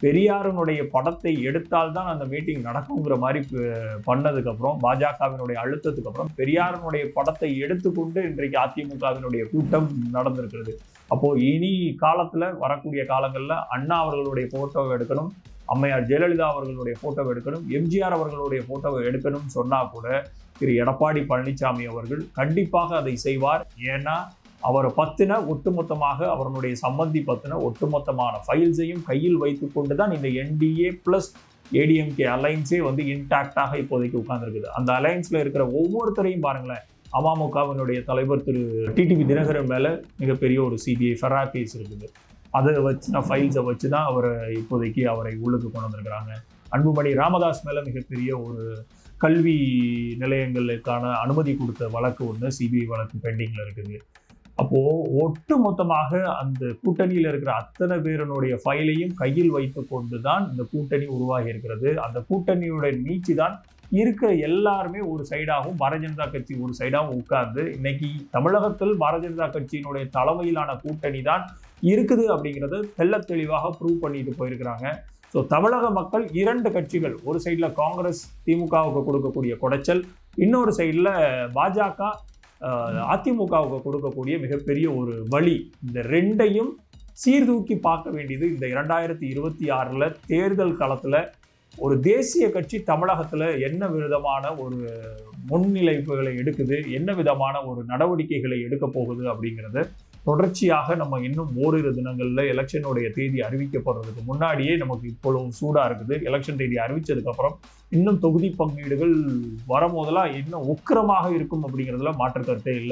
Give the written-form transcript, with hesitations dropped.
பெரியாருனுடைய படத்தை எடுத்தால்தான் அந்த மீட்டிங் நடக்குங்கிற மாதிரி பண்ணதுக்கு அப்புறம், பாஜகவினுடைய அழுத்தத்துக்கு அப்புறம் பெரியாருனுடைய படத்தை எடுத்துக்கொண்டு இன்றைக்கு அதிமுகவினுடைய கூட்டம் நடந்திருக்கிறது. அப்போ இனி காலத்துல வரக்கூடிய காலங்கள்ல அண்ணா அவர்களுடைய போட்டோவை எடுக்கணும், அம்மையார் ஜெயலலிதா அவர்களுடைய போட்டோவை எடுக்கணும், எம்ஜிஆர் அவர்களுடைய போட்டோவை எடுக்கணும்னு சொன்னா கூட திரு எடப்பாடி பழனிசாமி அவர்கள் கண்டிப்பாக அதை செய்வார். ஏன்னா அவரை பத்தின ஒட்டுமொத்தமாக அவருடைய சம்பந்தி பத்தின ஒட்டுமொத்தமான ஃபைல்ஸையும் கையில் வைத்துக் கொண்டுதான் இந்த என்டிஏ பிளஸ் ஏடிஎம்கே அலைன்ஸே வந்து இன்டாக்டாக இப்போதைக்கு உட்கார்ந்துருக்குது. அந்த அலைன்ஸ்ல இருக்கிற ஒவ்வொருத்தரையும் பாருங்களேன். அமமுகவினுடைய தலைவர் திரு டிடிவி தினகரன் மேல மிகப்பெரிய ஒரு சிபிஐ ஃபெரா கேஸ் இருக்குது. அதை வச்சு ஃபைல்ஸை வச்சு தான் இப்போதைக்கு அவரை உள்ளுக்கு கொண்டு வந்திருக்கிறாங்க. அன்புமணி ராமதாஸ் மேல மிகப்பெரிய ஒரு கல்வி நிலையங்களுக்கான அனுமதி கொடுத்த வழக்கு ஒன்று சிபிஐ வழக்கு பெண்டிங்ல இருக்குது. அப்போ ஒட்டு மொத்தமாக அந்த கூட்டணியில் இருக்கிற அத்தனை பேரனுடைய ஃபைலையும் கையில் வைத்து கொண்டுதான் இந்த கூட்டணி உருவாகி இருக்கிறது. அந்த கூட்டணியுடைய நீச்சி தான் இருக்கிற எல்லாருமே ஒரு சைடாகவும் பாரதிய ஜனதா கட்சி ஒரு சைடாகவும் உட்கார்ந்து இன்னைக்கு தமிழகத்தில் பாரதிய ஜனதா கட்சியினுடைய தலைமையிலான கூட்டணி தான் இருக்குது அப்படிங்கிறத தெள்ள தெளிவாக ப்ரூவ் பண்ணிட்டு போயிருக்கிறாங்க. ஸோ தமிழக மக்கள் இரண்டு கட்சிகள், ஒரு சைடில் காங்கிரஸ் திமுகவுக்கு கொடுக்கக்கூடிய குடைச்சல், இன்னொரு சைடில் பாஜக அதிமுகவுக்கு கொடுக்கக்கூடிய மிகப்பெரிய ஒரு வழி, இந்த ரெண்டையும் சீர்தூக்கி பார்க்க வேண்டியது இந்த 2026 தேர்தல் களத்துல ஒரு தேசிய கட்சி தமிழகத்துல என்ன விதமான ஒரு முன்னிலைப்புகளை எடுக்குது, என்ன விதமான ஒரு நடவடிக்கைகளை எடுக்க போகுது அப்படிங்கிறது தொடர்ச்சியாக நம்ம இன்னும் ஓரிரு தினங்கள்ல எலெக்ஷனுடைய தேதி அறிவிக்கப்படுறதுக்கு முன்னாடியே நமக்கு இவ்வளவு சூடா இருக்குது. எலெக்ஷன் தேதி அறிவிச்சதுக்கு அப்புறம் இன்னும் தொகுதி பங்கீடுகள் வரும்போதெல்லாம் இன்னும் உக்கிரமாக இருக்கும் அப்படிங்கிறதுல மாற்று கருத்தே இல்லை.